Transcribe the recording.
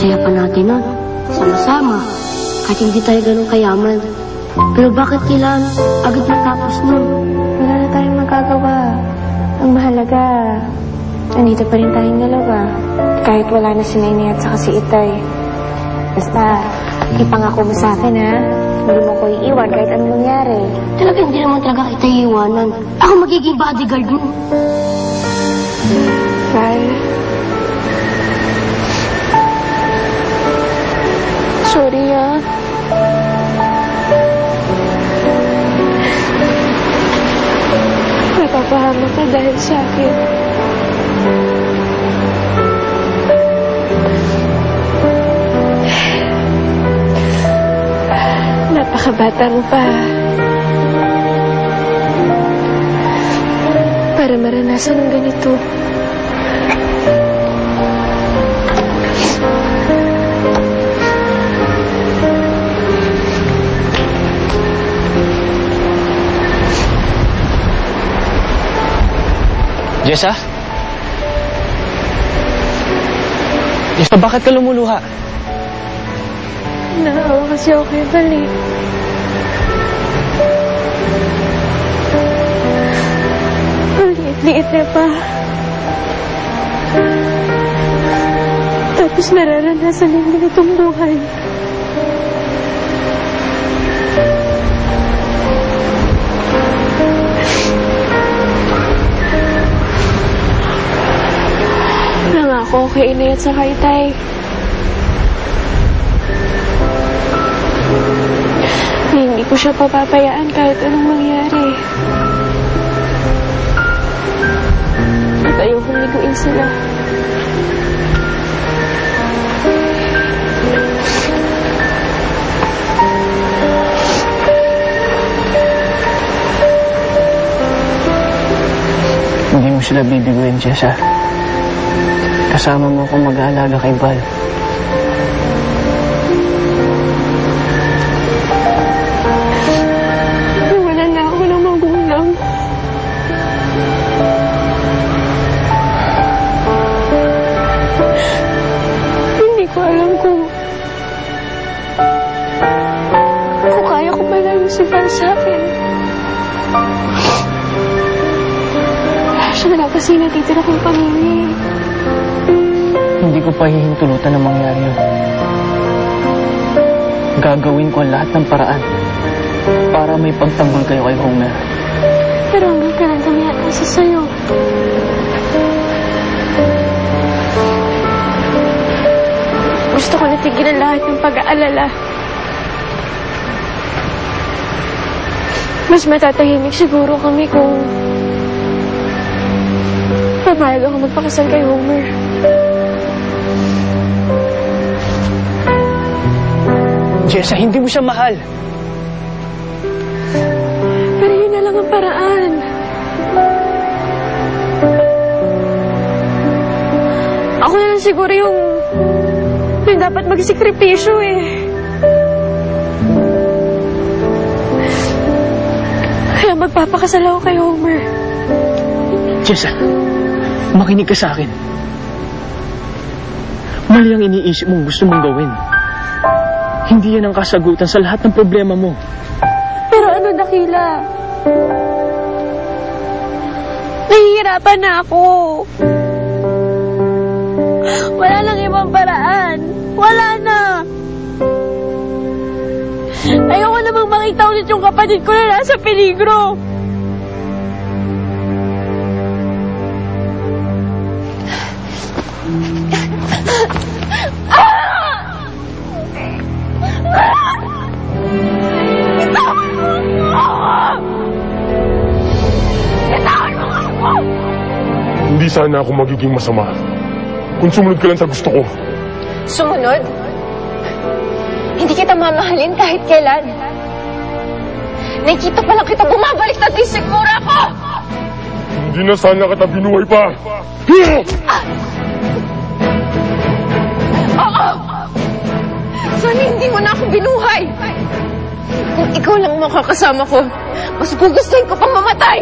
saya pa natin nun. Sama-sama. Kahit hindi tayo ganun kayaman. Pero bakit kailangan agad matapos nun? Wala na tayong magagawa. Ang mahalaga, nandito pa rin tayong dalawa. Kahit wala na si Nainay at saka si Itay. Basta, ipangako mo sa akin, ha? Hindi mo ko iiwan kahit anong mangyari. Talaga hindi naman talaga kita iiwanan. Ako magiging bodyguard mo. Val. Sorry, ah. Napapahamak ka dahil sa akin. Napakabata mo pa. Para maranasan ng ganito. Jessa? Jessa, bakit ka lumuluha? Naawa kasi ako kay Val, eh. Ang liit-liit niya pa. Tapos nararanasan yung ganitong buhay. Nangako kay Inay at sa kay Tay. Hindi ko siya papapayaan kahit anong mangyari. At ayokong liguin sila. Hindi mo sila bibiguin, Jessa. Kasama mo akong mag-aalaga kay Val. Wala na ako ng magulang. Hindi ko alam kung kaya ko malayo si Val sa akin. Siya na kasi natitira kong pamilya. Hindi ko pa hihintulutan na mangyari yun. Gagawin ko ang lahat ng paraan para may pagtanggol kayo kay Homer. Pero hanggang kailan kami atasa sa'yo? Gusto ko natigilan lahat ng pag-aalala. Mas matatahimik siguro kami kung pamayag ako magpakasal kay Homer. Jessa, hindi mo siya mahal. Pero yun na lang ang paraan. Ako na lang siguro yung dapat magsikripisyo, eh. Kaya magpapakasal ako kay Homer. Jessa, makinig ka sa akin. Mali ang iniisip mong gusto mong gawin. Hindi yan ang kasagutan sa lahat ng problema mo. Pero ano, Dakila? Nahihirapan na ako. Wala nang ibang paraan. Wala na. Ayoko namang makita ulit yung kapatid ko na nasa peligro. Hindi sana ako magiging masama kung sumunod ka lang sa gusto ko. Sumunod? Hindi kita mamahalin kahit kailan. Nakikita pa lang kita bumabalik na sigura ko! Hindi na sana kita binuhay pa. Oo! Sana hindi mo na ako binuhay. Kung ikaw lang makakasama ko, mas gugustuhin ko pang mamatay.